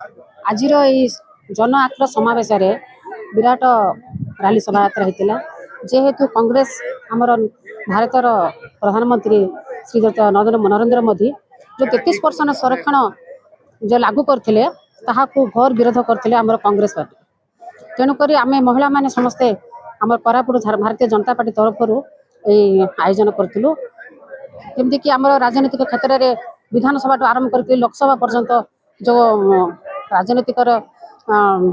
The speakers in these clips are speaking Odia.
ଆଜିର ଏଇ ଜନ ଆକ୍ରୋଶ ସମାବେଶରେ ବିରାଟ ରାଲି ଶୋଭାଯାତ୍ରା ହେଇଥିଲା। ଯେହେତୁ କଂଗ୍ରେସ ଆମର ଭାରତର ପ୍ରଧାନମନ୍ତ୍ରୀ ଶ୍ରୀଯୁକ୍ତ ନରେନ୍ଦ୍ର ମୋଦି ଯେଉଁ 33% ସଂରକ୍ଷଣ ଯେ ଲାଗୁ କରିଥିଲେ ତାହାକୁ ଘୋର ବିରୋଧ କରିଥିଲେ ଆମର କଂଗ୍ରେସ ପାର୍ଟି। ତେଣୁକରି ଆମେ ମହିଳାମାନେ ସମସ୍ତେ ଆମର କୋରାପୁଟ ଭାରତୀୟ ଜନତା ପାର୍ଟି ତରଫରୁ এই ଆୟୋଜନ କରିଥିଲୁ। ଯେମିତିକି ଆମର ରାଜନୈତିକ କ୍ଷେତ୍ରରେ ବିଧାନସଭାଠୁ ଆରମ୍ଭ କରିକି ଲୋକସଭା ପର୍ଯ୍ୟନ୍ତ ଯେଉଁ ରାଜନୈତିକର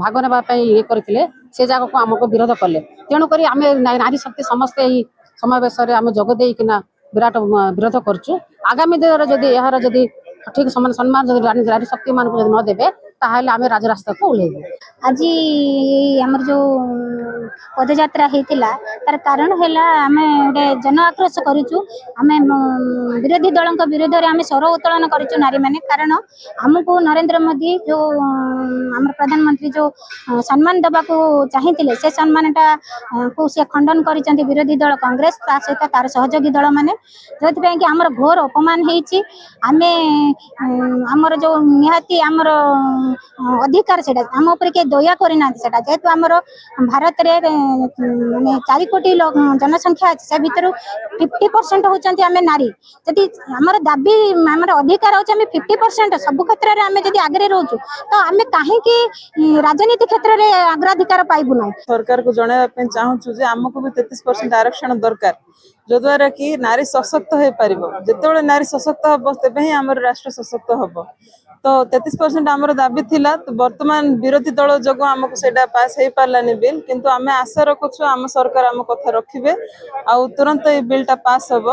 ଭାଗ ନେବା ପାଇଁ ଇଏ କରିଥିଲେ ସେ ଜାଗାକୁ ଆମକୁ ବିରୋଧ କଲେ। ତେଣୁକରି ଆମେ ନାରୀ ଶକ୍ତି ସମସ୍ତେ ଏହି ସମାବେଶରେ ଆମେ ଯୋଗ ଦେଇକିନା ବିରାଟ ବିରୋଧ କରୁଛୁ। ଆଗାମୀ ଦିନରେ ଯଦି ଏହାର ଯଦି ଠିକ୍ ସମ୍ମାନ ଯଦି ନାରୀ ଶକ୍ତି ମାନଙ୍କୁ ଯଦି ନ ଦେବେ ତାହେଲେ ଆମେ ରାଜରାସ୍ତାକୁ ଓହ୍ଲେଇବୁ। ଆଜି ଆମର ଯେଉଁ ପଦଯାତ୍ରା ହେଇଥିଲା ତାର କାରଣ ହେଲା ଆମେ ଗୋଟେ ଜନ ଆକ୍ରୋଶ କରିଛୁ। ଆମେ ବିରୋଧୀ ଦଳଙ୍କ ବିରୋଧରେ ଆମେ ସ୍ୱର ଉତ୍ତୋଳନ କରିଛୁ ନାରୀମାନେ। କାରଣ ଆମକୁ ନରେନ୍ଦ୍ର ମୋଦି ଯେଉଁ ଆମର ପ୍ରଧାନମନ୍ତ୍ରୀ ଯେଉଁ ସମ୍ମାନ ଦେବାକୁ ଚାହିଁଥିଲେ ସେ ସମ୍ମାନଟାକୁ ସେ ଖଣ୍ଡନ କରିଛନ୍ତି ବିରୋଧୀ ଦଳ କଂଗ୍ରେସ, ତା ସହିତ ତାର ସହଯୋଗୀ ଦଳମାନେ, ଯେଉଁଥିପାଇଁ କି ଆମର ଘୋର ଅପମାନ ହେଇଛି। ଆମେ ଆମର ଯେଉଁ ନିହାତି ଆମର ଅଧିକାର ସେଇଟା ଆମ ଉପରେ କିଏ ଦୟା କରିନାହାନ୍ତି। ସେଇଟା ଯେହେତୁ ଆମର ଭାରତରେ ମାନେ 4 କୋଟି ଜନସଂଖ୍ୟା ଅଛି, ସେ ଭିତରୁ 50% ହେଉଛନ୍ତି ଆମେ ନାରୀ। ଯଦି ଆମର ଦାବି ଆମର ଅଧିକାର ହେଉଛି ଆମେ 50% ସବୁ କ୍ଷେତ୍ରରେ ଆମେ ଯଦି ଆଗରେ ରହୁଛୁ ତ ଆମେ କାହିଁକି ରାଜନୀତି କ୍ଷେତ୍ରରେ ଅଗ୍ରାଧିକାର ପାଇବୁ ନାହିଁ। ସରକାରକୁ ଜଣାଇବା ପାଇଁ ଚାହୁଁଛୁ ଯେ ଆମକୁ ବି 33% ଆରକ୍ଷଣ ଦରକାର, ଯଦ୍ୱାରା କି ନାରୀ ସଶକ୍ତ ହେଇପାରିବ। ଯେତେବେଳେ ନାରୀ ସଶକ୍ତ ହବ ତେବେ ହିଁ ଆମର ରାଷ୍ଟ୍ର ସଶକ୍ତ ହବ। ତ 33% ଆମର ଦାବି ଥିଲା। ତ ବର୍ତ୍ତମାନ ବିରୋଧୀ ଦଳ ଯୋଗୁଁ ଆମକୁ ସେଇଟା ପାସ୍ ହେଇପାରିଲାନି ବିଲ୍, କିନ୍ତୁ ଆମେ ଆଶା ରଖୁଛୁ ଆମ ସରକାର ଆମ କଥା ରଖିବେ ଆଉ ତୁରନ୍ତ ଏଇ ବିଲ୍ଟା ପାସ୍ ହବ।